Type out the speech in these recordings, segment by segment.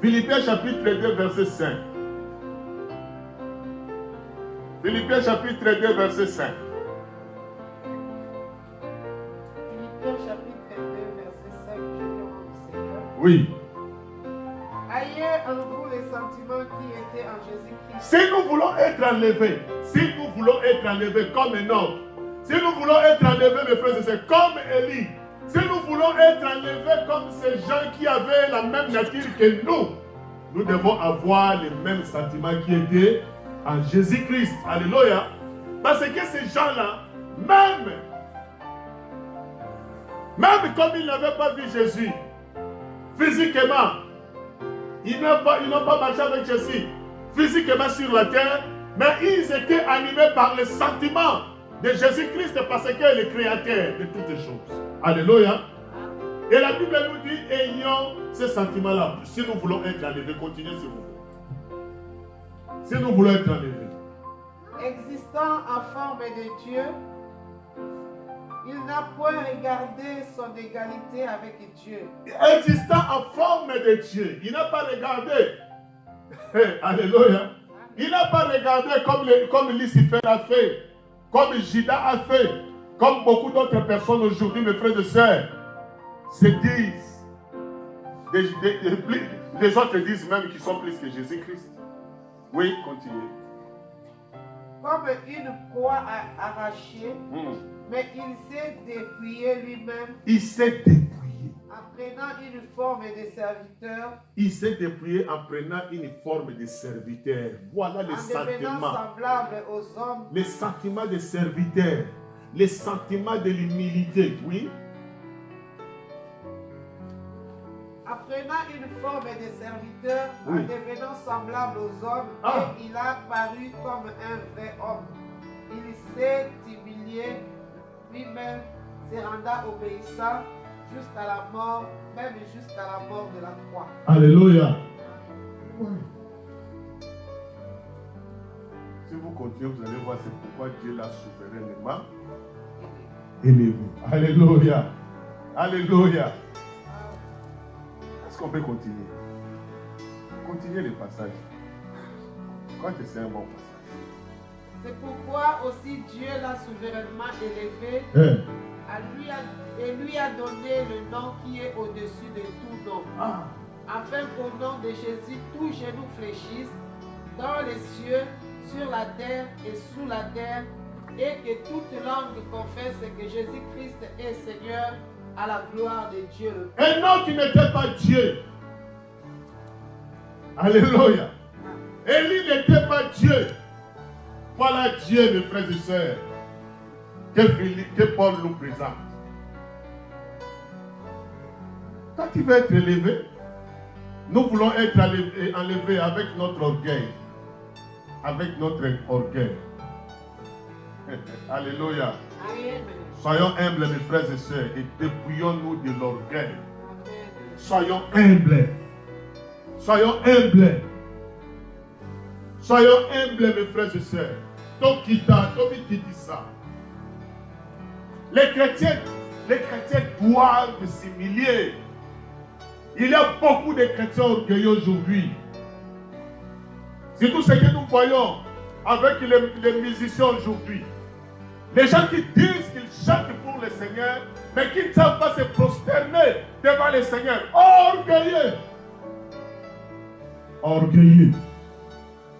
Philippiens chapitre 2, verset 5. Philippiens chapitre 2, verset 5. Philippiens chapitre 2, verset 5, je demande au Seigneur. Oui. Ayez en vous les sentiments qui étaient en Jésus-Christ. Si nous voulons être enlevés, comme Enoch, si nous voulons être enlevés, mes frères et sœurs, comme Élie, si nous voulons être enlevés comme ces gens qui avaient la même nature que nous devons avoir les mêmes sentiments qui étaient en Jésus-Christ. Alléluia. Parce que ces gens-là, même comme ils n'avaient pas vu Jésus, physiquement, ils n'ont pas marché avec Jésus physiquement sur la terre, mais ils étaient animés par les sentiments de Jésus-Christ parce qu'il est le créateur de toutes les choses. Alléluia. Et la Bible nous dit, ayons ces sentiments-là. Si nous voulons être enlevés, continuez s'il vous plaît. Si nous voulons être enlevés. Existant en forme de Dieu, il n'a point regardé son égalité avec Dieu. Existant en forme de Dieu, il n'a pas regardé. Alléluia. Il n'a pas regardé comme Lucifer a fait, comme Judas a fait, comme beaucoup d'autres personnes aujourd'hui, mes frères et sœurs, se disent. Les autres disent même qu'ils sont plus que Jésus-Christ. Oui, continuez. Comme une proie arrachée, mais il s'est dépouillé lui-même. Il s'est dépouillé. En prenant une forme de serviteur. Il s'est dépouillé en prenant une forme de serviteur. Voilà les sentiments. En devenant semblable aux hommes. Les sentiments de serviteur. Les sentiments de l'humilité. Oui. En prenant une forme de serviteur, oui. En devenant semblable aux hommes, et il a paru comme un vrai homme. Il s'est humilié lui-même, se renda obéissant jusqu'à la mort, même jusqu'à la mort de la croix. Alléluia. Oui. Si vous continuez, vous allez voir c'est pourquoi Dieu l'a souverainement élevé. Alléluia. Alléluia. Est-ce qu'on peut continuer? Continuez le passage. Je crois que c'est un bon passage. C'est pourquoi aussi Dieu l'a souverainement élevé et lui a donné le nom qui est au-dessus de tout nom. Afin qu'au nom de Jésus, tout genou fléchisse dans les cieux, sur la terre et sous la terre, et que toute langue confesse que Jésus-Christ est Seigneur, à la gloire de Dieu le Père. Enoch qui n'était pas Dieu. Alléluia. Élie n'était pas Dieu. Voilà Dieu, mes frères et sœurs, que Paul nous présente. Quand il va être élevé, nous voulons être enlevés avec notre orgueil. Avec notre orgueil. Alléluia. Amen. Soyons humbles, mes frères et sœurs, et dépouillons-nous de l'orgueil. Soyons humbles. Soyons humbles. Soyons humbles, mes frères et sœurs. Les chrétiens doivent s'humilier. Il y a beaucoup de chrétiens orgueilleux aujourd'hui. C'est tout ce que nous voyons avec les musiciens aujourd'hui. Les gens qui disent qu'ils chantent pour le Seigneur, mais qui ne savent pas se prosterner devant le Seigneur. Orgueilleux. Orgueilleux.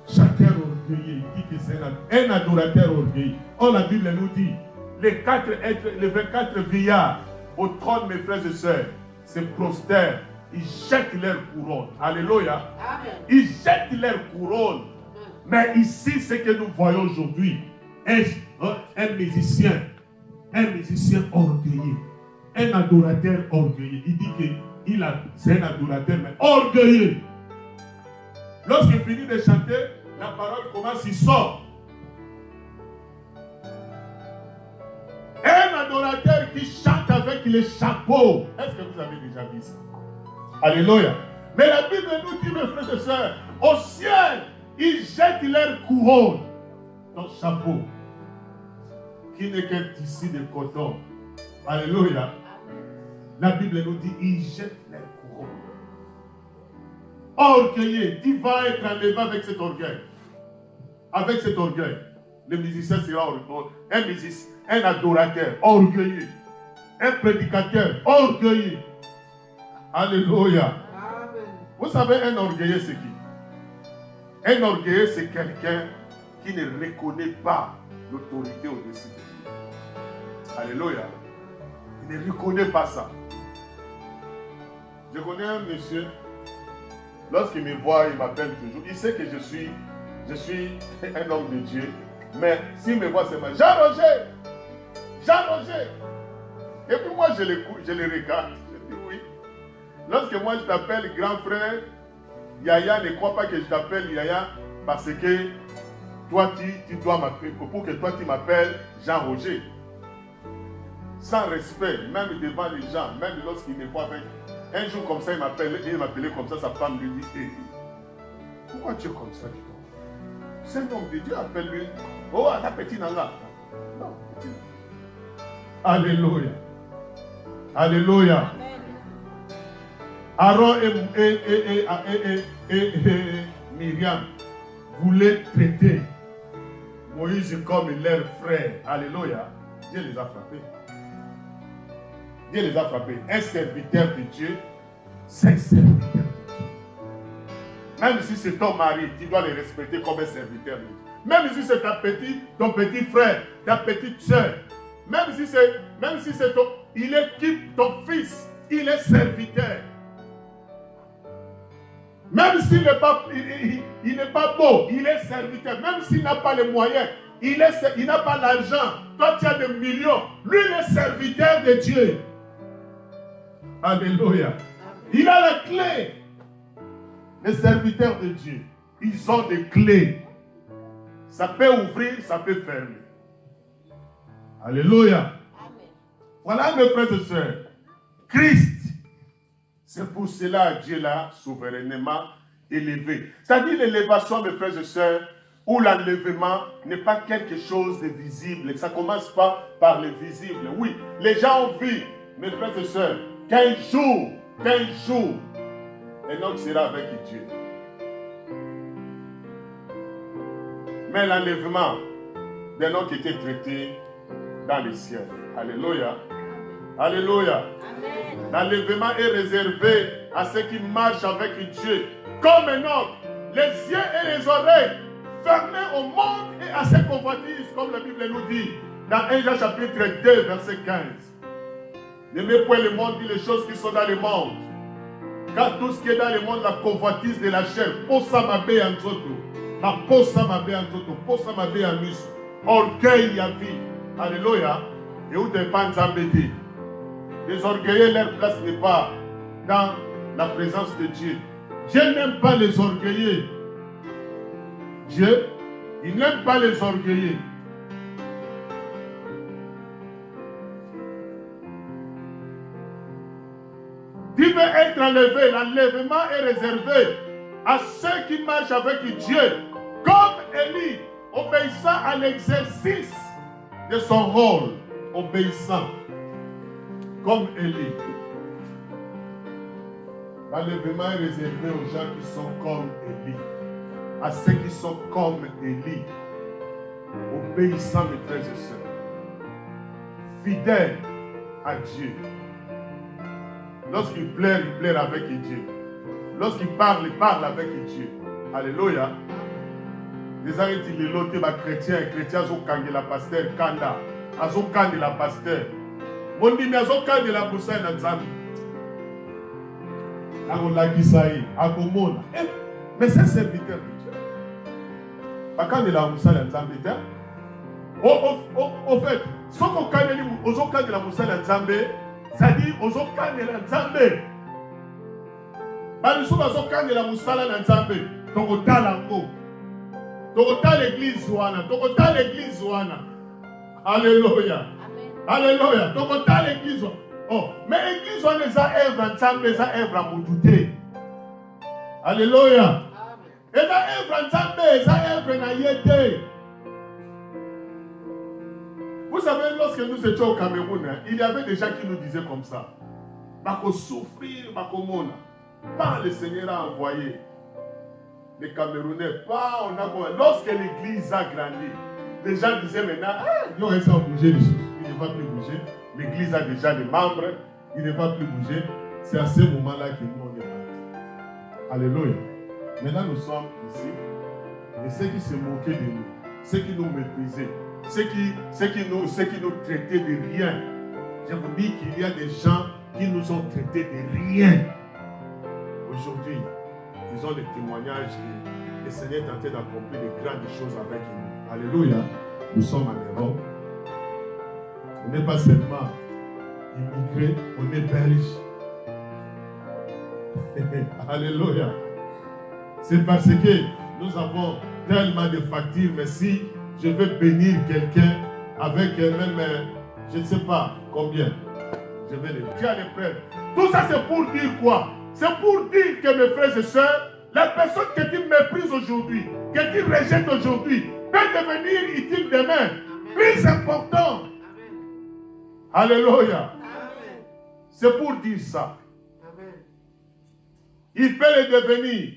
Chacun orgueilleux. Il dit que c'est un adorateur orgueilleux. Or, la Bible nous dit, les 24 vieillards au trône, mes frères et sœurs, se prosternent. Ils jettent leur couronne. Alléluia. Amen. Ils jettent leur couronne. Mais ici, ce que nous voyons aujourd'hui, est un musicien orgueilleux, un adorateur orgueilleux. Il dit que c'est un adorateur, mais orgueilleux. Lorsqu'il finit de chanter, la parole commence, il sort. Un adorateur qui chante avec les chapeaux. Est-ce que vous avez déjà vu ça? Alléluia. Mais la Bible nous dit, mes frères et sœurs, au ciel, ils jettent leur couronne, leur chapeau, qui n'est qu'un tissu de coton. Alléluia. La Bible nous dit, ils jettent leur couronne. orgueilleux, tu vas être enlevé avec cet orgueil. Avec cet orgueil. Le musicien sera orgueilleux. Un adorateur orgueilleux. Un prédicateur orgueilleux. Alléluia. Amen. Vous savez, un orgueilleux, c'est qui? Un orgueilleux, c'est quelqu'un qui ne reconnaît pas l'autorité au-dessus de lui. Alléluia. Il ne reconnaît pas ça. Je connais un monsieur, lorsqu'il me voit, il m'appelle toujours. Il sait que je suis un homme de Dieu. Mais s'il me voit, c'est moi. Jean-Roger! Jean-Roger! Et puis moi, je le regarde. Je dis oui. Lorsque moi, je t'appelle grand frère, Yaya, ne crois pas que je t'appelle Yaya parce que toi, tu dois m'appeler. Pour que toi, tu m'appelles Jean-Roger. Sans respect, même devant les gens, même lorsqu'il me voit avec. Un jour comme ça, il m'appelait comme ça, sa femme lui dit hey, pourquoi tu es comme ça, dis donc? C'est un homme de Dieu, appelle-lui. Oh, ta petite nana. Non, petit nana. Alléluia. Alléluia. Aaron et Myriam voulaient traiter Moïse comme leur frère. Alléluia. Dieu les a frappés. Dieu les a frappés. Un serviteur de Dieu, c'est un serviteur de Dieu. Même si c'est ton mari, tu dois le respecter comme un serviteur de Dieu. Même si c'est ton petit frère, ta petite soeur. Même si c'est ton... Il équipe ton fils. Il est serviteur. Même s'il n'est pas, il n'est pas beau, il est serviteur. Même s'il n'a pas les moyens, il n'a pas l'argent. Toi, tu as des millions. Lui, il est serviteur de Dieu. Alléluia. Il a la clé. Les serviteurs de Dieu, ils ont des clés. Ça peut ouvrir, ça peut fermer. Alléluia. Amen. Voilà mes frères et sœurs. Christ, c'est pour cela Dieu l'a souverainement élevé. C'est-à-dire l'élévation, mes frères et sœurs, où l'enlèvement n'est pas quelque chose de visible. Ça ne commence pas par le visible. Oui, les gens ont vu, mes frères et sœurs, qu'un jour, Enoch sera avec Dieu. Mais l'enlèvement d'Enoch était traité dans les cieux. Alléluia. Alléluia. L'enlèvement est réservé à ceux qui marchent avec Dieu. Comme Enoch, les yeux et les oreilles fermés au monde et à ses convoitises, comme la Bible nous dit dans 1 Jean chapitre 2, verset 15. N'aimez point le monde, dit les choses qui sont dans le monde. Car tout ce qui est dans le monde, la convoitise de la chair, posa mabe en zoto, la posa mabe en zoto, posa mabe en miso, orgueil ya vie. Alléluia. Et où dépend Zambédi. Les orgueilleux, leur place n'est pas dans la présence de Dieu. Dieu n'aime pas les orgueilleux. Dieu, il n'aime pas les orgueilleux. Tu veux être enlevé, l'enlèvement est réservé à ceux qui marchent avec Dieu, comme Élie, obéissant à l'exercice de son rôle, obéissant, comme Élie. L'enlèvement est réservé aux gens qui sont comme Élie, à ceux qui sont comme Élie, obéissants, mes frères et sœurs, fidèles à Dieu. Lorsqu'il pleure avec Dieu. Lorsqu'il parle, il parle avec Dieu. Alléluia. Les gens qui les lotent, les chrétiens, ont kangé la pasteur, kanda. Ils ont kangé la pasteur. Mon dit, mais ils ont kangé la boussole dans Zambie. Mais c'est serviteur de Dieu. Pas kangé la boussole dans Zambie. Au fait, ce qu'on kangé la boussole dans Zambie, c'est-à-dire, aux okans de la Nzambe. Balusu bazokans de la Moussala na Nzambe. Tokota lango. Tokota l'église wana. Tokota l'église wana. Alléluia. Alléluia. Tokota l'église wana. Oh, mais l'église wana eza œuvre Nzambe, eza œuvre mututé. Alléluia. Eza œuvre Nzambe, eza œuvre na yete. Vous savez, lorsque nous étions au Cameroun, il y avait des gens qui nous disaient comme ça. Bako souffrir, bako mona. pas le Seigneur a envoyé les Camerounais, pas on a. Lorsque l'église a grandi, les gens disaient maintenant, ils ont réussi à bouger les choses. Il ne va plus bouger. L'église a déjà des membres, il ne va plus bouger. C'est à ce moment-là que nous on est partis. Alléluia. Maintenant nous sommes ici. Et ceux qui se moquaient de nous, ceux qui nous méprisaient, ceux qui nous traitaient de rien. Je vous dis qu'il y a des gens qui nous ont traités de rien. Aujourd'hui, ils ont des témoignages et le Seigneur est en train d'accomplir de grandes choses avec nous. Alléluia. Nous sommes en Europe. On n'est pas seulement immigrés, on est belges. Alléluia. C'est parce que nous avons tellement de factures, mais si je veux bénir quelqu'un avec même, je ne sais pas combien, je vais les dire les prêtres. Tout ça c'est pour dire quoi? C'est pour dire que mes frères et sœurs, la personne que tu méprises aujourd'hui, que tu rejettes aujourd'hui, peut devenir utile demain. Plus important. Alléluia. C'est pour dire ça. Amen. Il peut le devenir.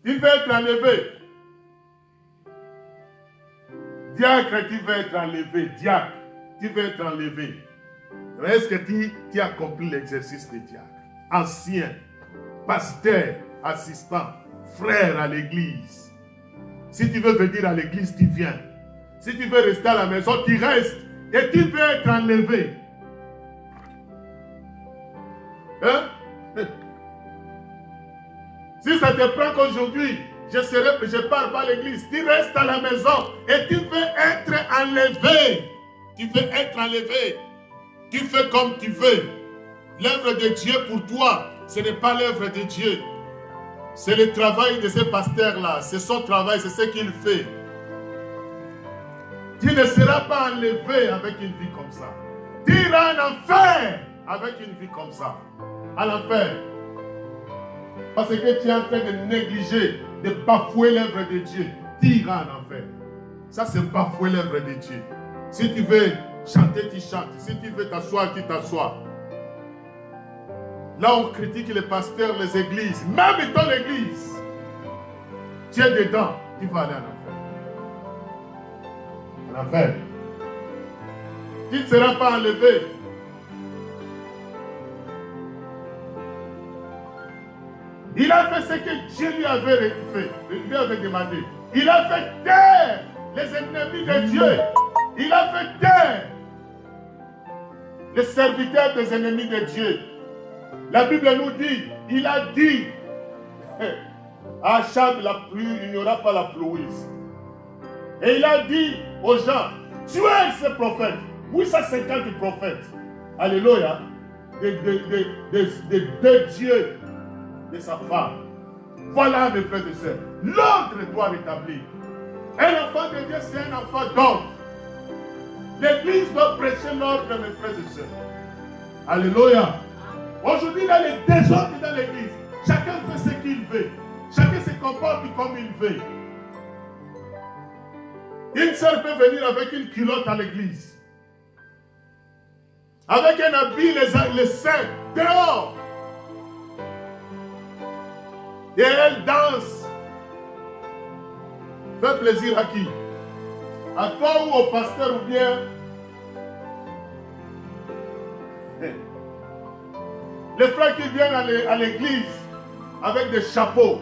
Il va être enlevé. Diacre, tu vas être enlevé. Diacre, tu vas être enlevé. Est-ce que tu as accompli l'exercice de diacre? Ancien, pasteur, assistant, frère à l'église. Si tu veux venir à l'église, tu viens. Si tu veux rester à la maison, tu restes. Et tu veux être enlevé. Hein? Si ça te prend qu'aujourd'hui, je pars pas à l'église, tu restes à la maison et tu veux être enlevé. Tu veux être enlevé. Tu fais comme tu veux. L'œuvre de Dieu pour toi, ce n'est pas l'œuvre de Dieu. C'est le travail de ce pasteur-là. C'est son travail, c'est ce qu'il fait. Tu ne seras pas enlevé avec une vie comme ça. Tu iras en enfer avec une vie comme ça. À l'enfer. Parce que tu es en train de négliger, de bafouer l'œuvre de Dieu. Tu iras en enfer. Ça, c'est bafouer l'œuvre de Dieu. Si tu veux chanter, tu chantes. Si tu veux t'asseoir, tu t'assois. Là, on critique les pasteurs, les églises. Même dans l'église, tu es dedans, tu vas aller en enfer. En enfer. Tu ne seras pas enlevé. Il a fait ce que Dieu lui avait fait, lui avait demandé. Il a fait taire les ennemis de Dieu. Il a fait taire les serviteurs des ennemis de Dieu. La Bible nous dit, il a dit, à Achab, la pluie, il n'y aura pas la pluie. Et il a dit aux gens, tuez ces prophètes, 850 prophètes. Alléluia. De deux dieux de sa femme. Voilà mes frères et sœurs. L'ordre doit rétablir. Un enfant de Dieu, c'est un enfant d'ordre. L'église doit prêcher l'ordre, mes frères et sœurs. Alléluia. Aujourd'hui, il y a les désordres dans l'église. Chacun fait ce qu'il veut. Chacun se comporte comme il veut. Une sœur peut venir avec une culotte à l'église. Avec un habit, les seins, dehors. Et elle danse. Fait plaisir à qui? À toi ou au pasteur ou bien? Les frères qui viennent à l'église avec des chapeaux.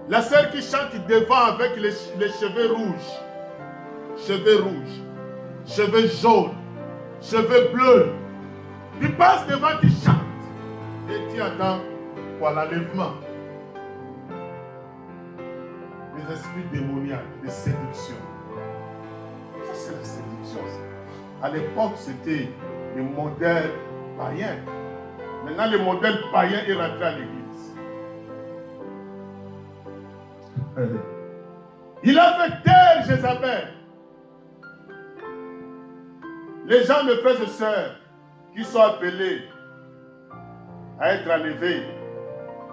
La sœur qui chante devant avec les cheveux rouges. Cheveux rouges. Cheveux jaunes. Cheveux bleus. Tu passes devant, tu chantes. Et tu attends pour l'enlèvement. Les esprits démoniaques, les séductions. Ça, c'est la séduction. À l'époque, c'était le modèle païen. Maintenant, le modèle païen est rentré à l'église. Il a fait taire Jézabel. Les gens, mes frères et sœurs, qui sont appelés à être enlevés,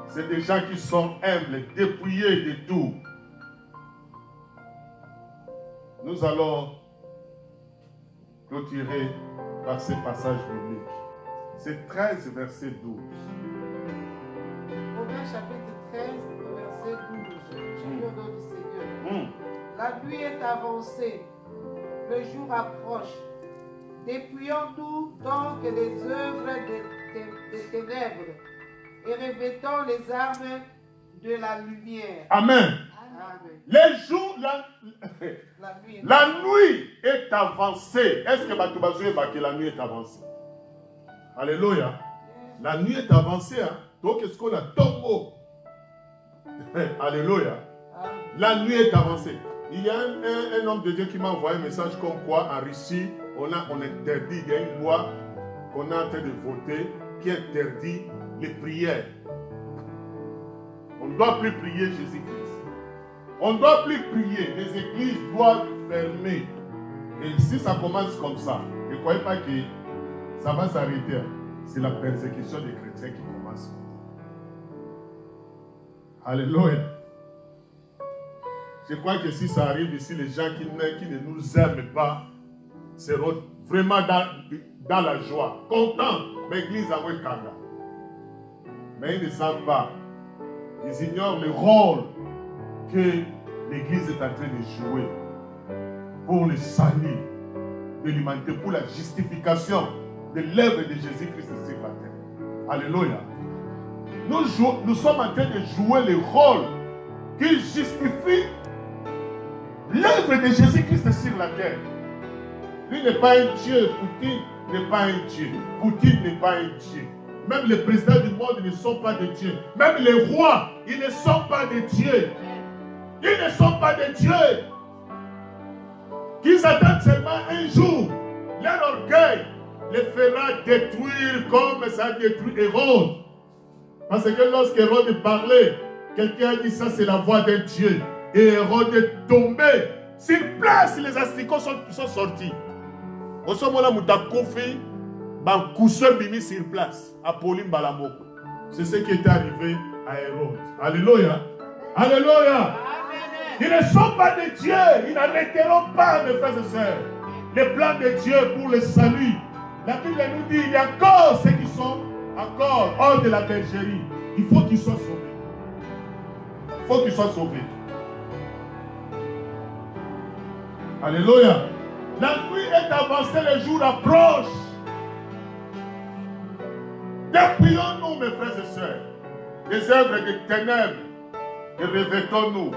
c'est des gens qui sont humbles, dépouillés de tout. Nous allons clôturer par ces passages bibliques. C'est 13, verset 12. Romains chapitre 13, verset 12. Je lis au nom du Seigneur. La nuit est avancée, le jour approche. Dépouillons-nous donc les œuvres des ténèbres et revêtons les armes de la lumière. Amen. Amen. Les jours, La nuit est avancée. Est-ce que la nuit est avancée? Alléluia. La nuit est avancée. Hein? Donc, est-ce qu'on a tombeau? Alléluia. Amen. La nuit est avancée. Il y a un homme de Dieu qui m'a envoyé un message comme quoi en Russie, on interdit, il y a une loi qu'on est en train de voter qui interdit les prières. On ne doit plus prier Jésus-Christ. On ne doit plus prier. Les églises doivent fermer. Et si ça commence comme ça, ne croyez pas que ça va s'arrêter. C'est la persécution des chrétiens qui commence. Alléluia. Je crois que si ça arrive ici, les gens qui ne nous aiment pas seront vraiment dans la joie, contents. L'église a Wekanda. Mais ils ne savent pas. Ils ignorent le rôle que l'église est en train de jouer pour le salut de l'humanité, pour la justification de l'œuvre de Jésus-Christ sur la terre. Alléluia. Nous sommes en train de jouer le rôle qui justifie l'œuvre de Jésus-Christ sur la terre. Lui n'est pas un Dieu, Poutine n'est pas un Dieu. Poutine n'est pas un Dieu. Même les présidents du monde ne sont pas des dieux. Même les rois, ils ne sont pas des dieux. Ils ne sont pas des dieux. Qu'ils attendent seulement un jour. Leur orgueil les fera détruire comme ça a détruit Hérode. Parce que lorsqu'Hérode parlait, quelqu'un a dit ça c'est la voix d'un Dieu. Et Hérode est tombé. Sur place, les asticots sont sortis. Au moment où tu as confié, Bankousser bimi sur place. Apolline Balamoko. C'est ce qui est arrivé à Hérode. Alléluia. Alléluia. Ils ne sont pas des dieux. Ils n'arrêteront pas, mes frères et sœurs, les plans de Dieu pour le salut. La Bible nous dit il y a encore ceux qui sont encore hors de la bergerie. Il faut qu'ils soient sauvés. Il faut qu'ils soient sauvés. Alléluia. La nuit est avancée, le jour approche. Dépouillons-nous, mes frères et sœurs, des œuvres des ténèbres et revêtons-nous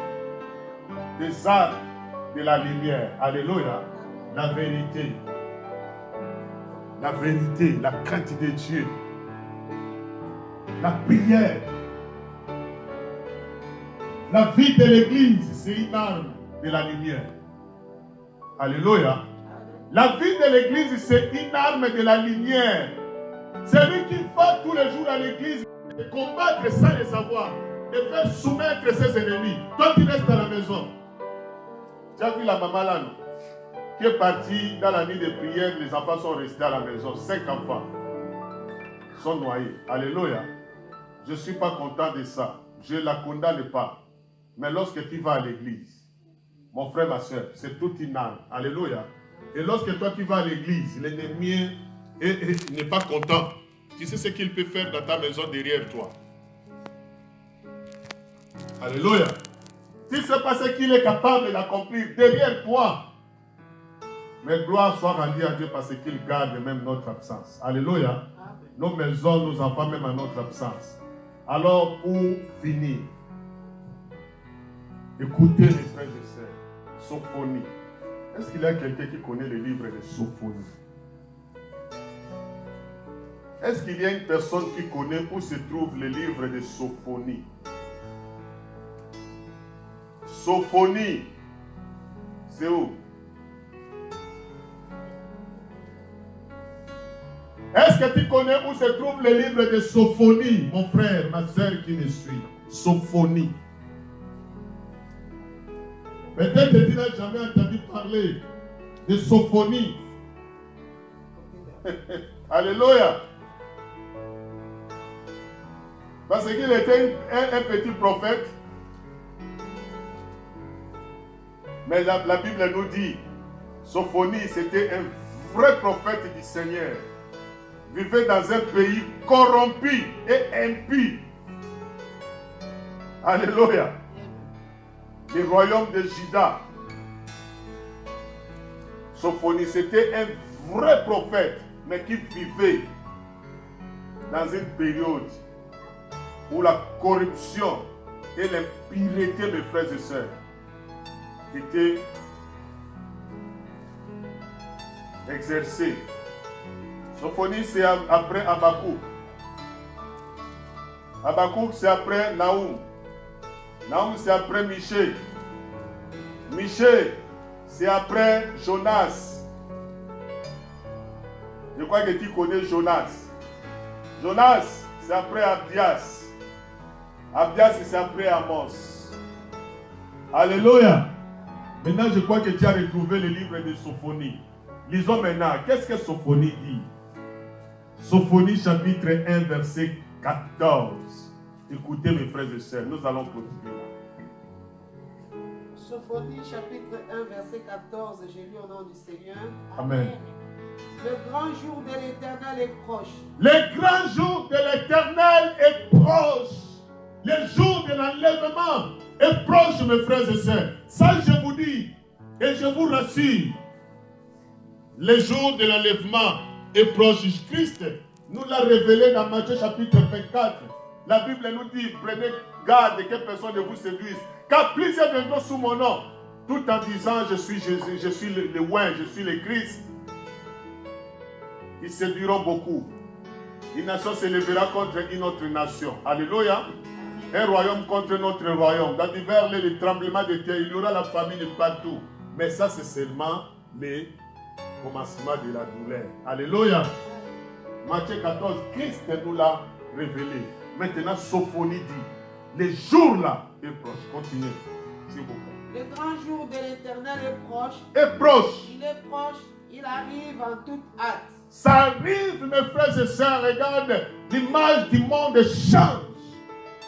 des armes de la lumière. Alléluia. La vérité. La vérité, la crainte de Dieu. La prière. La vie de l'église, c'est une arme de la lumière. Alléluia. La vie de l'église, c'est une arme de la lumière. Celui qui va tous les jours à l'église, de combattre sans le savoir, de faire soumettre ses ennemis. Toi qui restes à la maison. Tu as vu la maman là, non? Qui est partie dans la nuit de prière, les enfants sont restés à la maison. 5 enfants sont noyés. Alléluia. Je ne suis pas content de ça. Je ne la condamne pas. Mais lorsque tu vas à l'église, mon frère, ma soeur, c'est toute une arme. Alléluia. Et lorsque toi tu vas à l'église, l'ennemi n'est pas content. Tu sais ce qu'il peut faire dans ta maison derrière toi. Alléluia. Tu sais pas ce qu'il est capable d'accomplir derrière toi. Mais gloire soit rendue à Dieu parce qu'il garde même notre absence. Alléluia. Nos maisons, nos enfants, même à notre absence. Alors, pour finir, écoutez mes frères et sœurs, Sophonie. Est-ce qu'il y a quelqu'un qui connaît le livre de Sophonie? Est-ce qu'il y a une personne qui connaît où se trouve le livre de Sophonie? Sophonie, c'est où? Est-ce que tu connais où se trouve le livre de Sophonie, mon frère, ma soeur qui me suit? Sophonie. Peut-être que tu n'as jamais entendu parler de Sophonie. Alléluia. Parce qu'il était un petit prophète. Mais la Bible nous dit, Sophonie, c'était un vrai prophète du Seigneur vivait dans un pays corrompu et impie. Alléluia. Le royaume de Juda. Sophonie, c'était un vrai prophète, mais qui vivait dans une période où la corruption et l'impureté, mes frères et sœurs, étaient exercées. Sophonie, c'est après Habakkuk. Habakkuk, c'est après Naoum. Naoum, c'est après Michée. Michée, c'est après Jonas. Je crois que tu connais Jonas. Jonas, c'est après Abdias. Abdias, c'est après Amos. Alléluia. Maintenant, je crois que tu as retrouvé le livre de Sophonie. Lisons maintenant. Qu'est-ce que Sophonie dit? Sophonie chapitre 1, verset 14. Écoutez mes frères et sœurs, nous allons continuer là. Sophonie chapitre 1, verset 14. J'ai lu au nom du Seigneur. Amen. Le grand jour de l'Éternel est proche. Le grand jour de l'Éternel est proche. Le jour de l'enlèvement est proche, mes frères et sœurs. Ça, je vous dis et je vous rassure. Le jour de l'enlèvement est proche. Christ nous l'a révélé dans Matthieu chapitre 24. La Bible nous dit, prenez garde que personne ne vous séduise. Car plusieurs viendront sous mon nom, tout en disant, je suis Jésus, je suis le oint, je suis le Christ. Ils séduiront beaucoup. Une nation se lèvera contre une autre nation. Alléluia. Un royaume contre notre royaume. Dans divers lieux de tremblements de terre, il y aura la famine partout. Mais ça, c'est seulement le commencement de la douleur. Alléluia. Matthieu 14, Christ nous l'a révélé. Maintenant, Sophonie dit, les jours là est proche. Continuez, s'il vous plaît. Le grand jour de l'Éternel est proche. Est proche. Il est proche, il arrive en toute hâte. Ça arrive, mes frères et sœurs, regarde, l'image du monde change.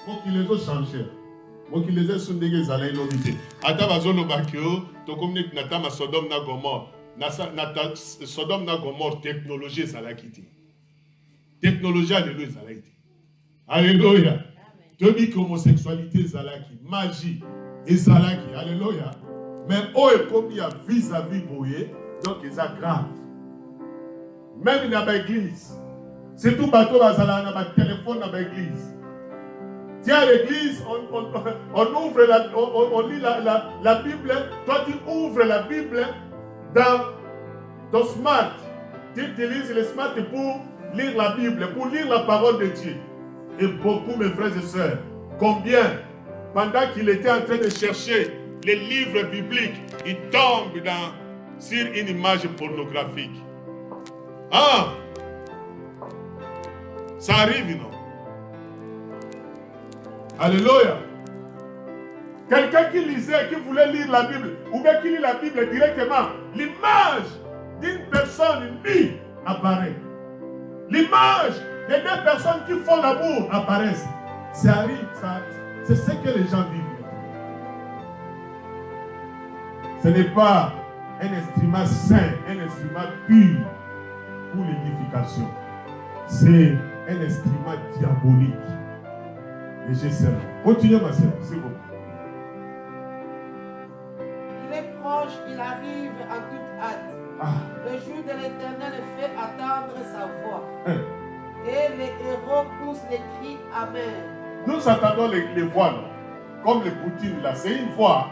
Moi qui les ai changés. Moi qui les ai sondés, ils allaient l'obiter. Atavazolo Bakio, Tokomnik Natama Sodome na Gomor. Sodome na Gomor, technologie, ça l'a quitté. Technologie, alléluia, ça l'a quitté. Alléluia. Tu dis qu'homosexualité, ça l'a quitté. Magie, et ça l'a quitté. Alléluia. Mais oh, et comme il y a vis-à-vis boyé, donc ils sont graves. Même dans l'église. C'est tout bateau dans le téléphone dans l'église. Tiens, à l'église, on ouvre on lit la Bible. Toi, tu ouvres la Bible dans ton smart. Tu utilises le smart pour lire la Bible, pour lire la parole de Dieu. Et beaucoup, mes frères et sœurs, combien, pendant qu'il était en train de chercher les livres bibliques, il tombe sur une image pornographique. Ah! Ça arrive, non? Alléluia. Quelqu'un qui lisait, qui voulait lire la Bible, ou bien qui lit la Bible directement, l'image d'une personne nue apparaît. L'image de deux personnes qui font l'amour apparaissent. Ça arrive, c'est ce que les gens vivent. Ce n'est pas un instrument saint, un instrument pur pour l'édification. C'est un instrument diabolique. Et je sais. Continuez ma soeur, c'est bon. Il est proche, il arrive en toute hâte. Le jour de l'Éternel fait attendre sa voix. Et les héros poussent les cris Amen. Nous attendons les voix, non? Comme les Poutines là, c'est une voix.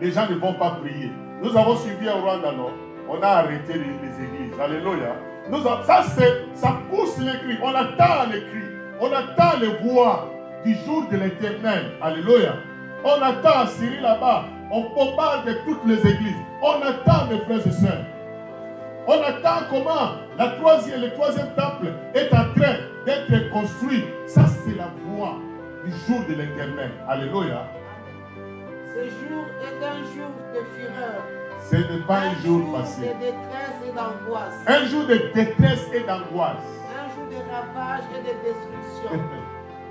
Les gens ne vont pas prier. Nous avons suivi au Rwanda, non? On a arrêté les églises. Alléluia. Ça pousse les cris. On attend les cris. On attend les voix du jour de l'Éternel. Alléluia. On attend à Syrie là-bas. On bombarde toutes les églises. On attend, mes frères et sœurs. On attend comment le troisième temple est en train d'être construit. Ça, c'est la voix du jour de l'Éternel. Alléluia. Ce jour est un jour de fureur. Ce n'est pas un jour facile. Un jour de détresse et d'angoisse. Un jour de détresse et d'angoisse. Un jour de ravage et de destruction.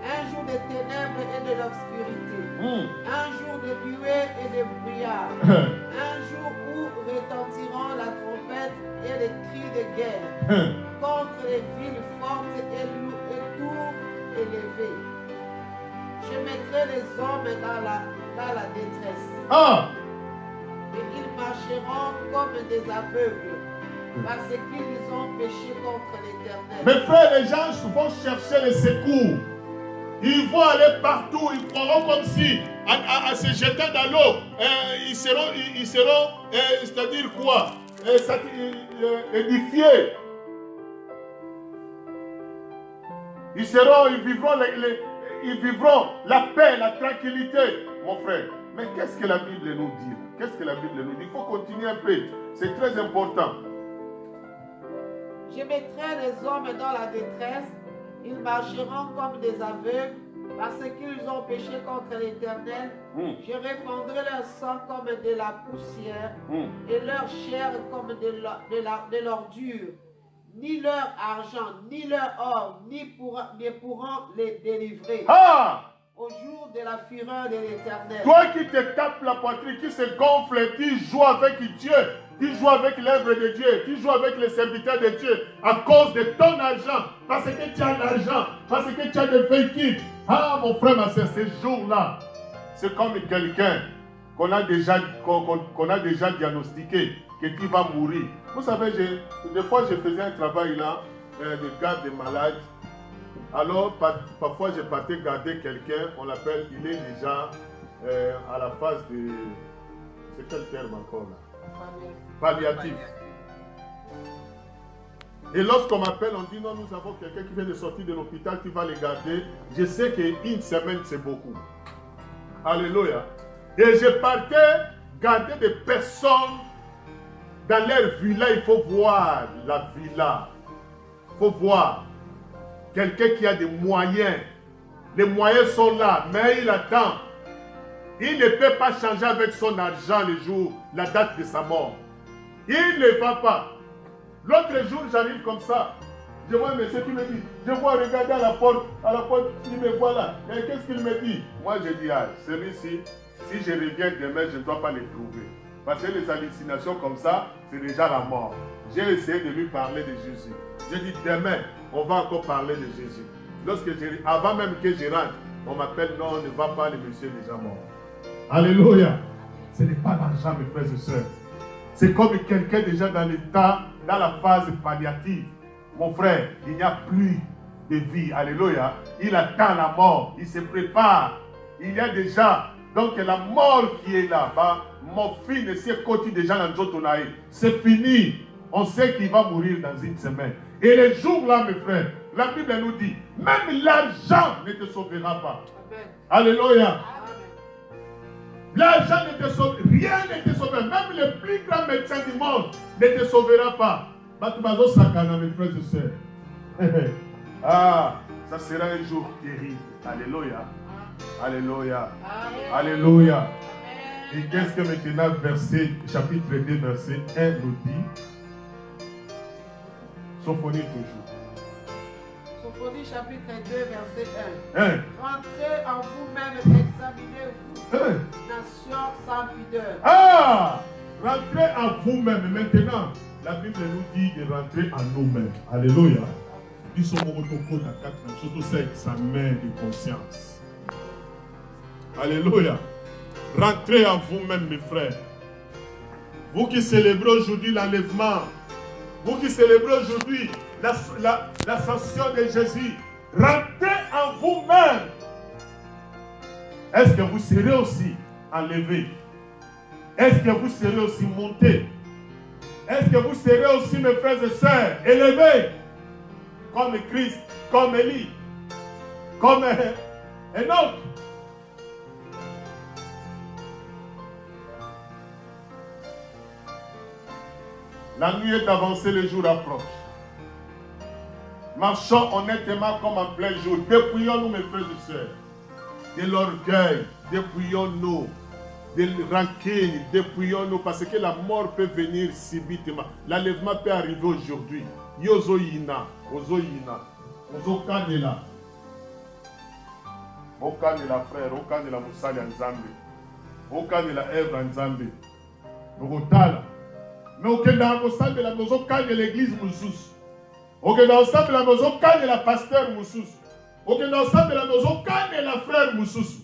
Un jour de ténèbres et de l'obscurité. Un jour de nuée et de brouillard. Un jour où retentiront la trompette et les cris de guerre contre les villes fortes et tours élevées. Je mettrai les hommes dans la détresse. Et ils marcheront comme des aveugles parce qu'ils ont péché contre l'Éternel. Mes frères, les gens vont chercher le secours. Ils vont aller partout, ils croiront comme si, en se jetant dans l'eau, ils seront c'est-à-dire quoi? Édifiés. Ils vivront la paix, la tranquillité, mon frère. Mais qu'est-ce que la Bible nous dit? Qu'est-ce que la Bible nous dit? Il faut continuer un peu. C'est très important. Je mettrai les hommes dans la détresse. Ils marcheront comme des aveugles parce qu'ils ont péché contre l'Éternel. Je répandrai leur sang comme de la poussière et leur chair comme de l'ordure. Ni leur argent, ni leur or, ne pourront les délivrer. Au jour de la fureur de l'Éternel. Toi qui te tapes la poitrine, qui se gonfle, qui joue avec Dieu, qui joue avec l'œuvre de Dieu, qui joue avec les serviteurs de Dieu, à cause de ton argent, parce que tu as l'argent, parce que tu as des véhicules. Mon frère, ma soeur, ces jours-là, c'est comme quelqu'un qu'on a déjà diagnostiqué, que tu vas mourir. Vous savez, des fois, je faisais un travail là, de garde des malades. Alors, parfois, je partais garder quelqu'un, on l'appelle, il est déjà à la phase de... C'est quel terme encore là? Palliatif. Et lorsqu'on m'appelle, on dit non, nous avons quelqu'un qui vient de sortir de l'hôpital, tu vas les garder. Je sais qu'une semaine, c'est beaucoup. Alléluia. Et je partais garder des personnes dans leur villa. Il faut voir la villa. Il faut voir. Quelqu'un qui a des moyens. Les moyens sont là, mais il attend. Il ne peut pas changer avec son argent le jour, la date de sa mort. Il ne va pas. L'autre jour, j'arrive comme ça. Je vois un monsieur qui me dit, je vois regarder à la porte, il me voit là. Et qu'est-ce qu'il me dit? Moi, je dis, celui-ci, si je reviens demain, je ne dois pas le trouver. Parce que les hallucinations comme ça, c'est déjà la mort. J'ai essayé de lui parler de Jésus. Je dis, demain, on va encore parler de Jésus. Avant même que je rentre, on m'appelle, non, ne va pas, le monsieur est déjà mort. Alléluia. Ce n'est pas l'argent, mes frères et sœurs. C'est comme quelqu'un déjà dans l'état, dans la phase palliative. Mon frère, il n'y a plus de vie. Alléluia. Il attend la mort. Il se prépare. Il y a déjà, donc la mort qui est là-bas, mon fils, c'est côté déjà dans Jotonaï. C'est fini. On sait qu'il va mourir dans une semaine. Et les jours-là, mes frères, la Bible nous dit, même l'argent ne te sauvera pas. Amen. Alléluia. L'argent ne te sauvera, rien ne te sauvera. Même le plus grand médecin du monde ne te sauvera pas. Batubazo Sakana, mes frères et sœurs. Ça sera un jour terrible. Alléluia. Alléluia. Alléluia. Et qu'est-ce que maintenant, chapitre 2, verset 1 nous dit? Sophonie toujours. Sophonie chapitre 2, verset 1. Rentrez en vous-même, examinez-vous, nation sans pudeur. Rentrez en vous-même. Maintenant, la Bible nous dit de rentrer en nous-mêmes. Alléluia. Ils sont au topo dans 4 ans, surtout ça examen de conscience. Alléluia. Rentrez en vous-même, mes frères. Vous qui célébrez aujourd'hui l'enlèvement, vous qui célébrez aujourd'hui l'ascension de Jésus, rentrez en vous-même. Est-ce que vous serez aussi enlevé? Est-ce que vous serez aussi monté? Est-ce que vous serez aussi, mes frères et sœurs, élevés comme Christ, comme Élie, comme Enoch? La nuit est avancée, le jour approche. Marchons honnêtement comme en plein jour. Dépouillons-nous, mes frères et sœurs, de l'orgueil. Dépouillons-nous de rancune. Dépouillons-nous parce que la mort peut venir subitement. L'enlèvement peut arriver aujourd'hui. Yozo yina, ozo yina, ozo kanela. okandela frère, okandela mosali ya Nzambe, okandela œuvre ya Nzambe. Okotala. Mais okendaka kosambela ozokandela l'église mosusu. Okendaka kosambela ozokandela pasteur mosusu. Okendaka kosambela ozokandela frère mosusu.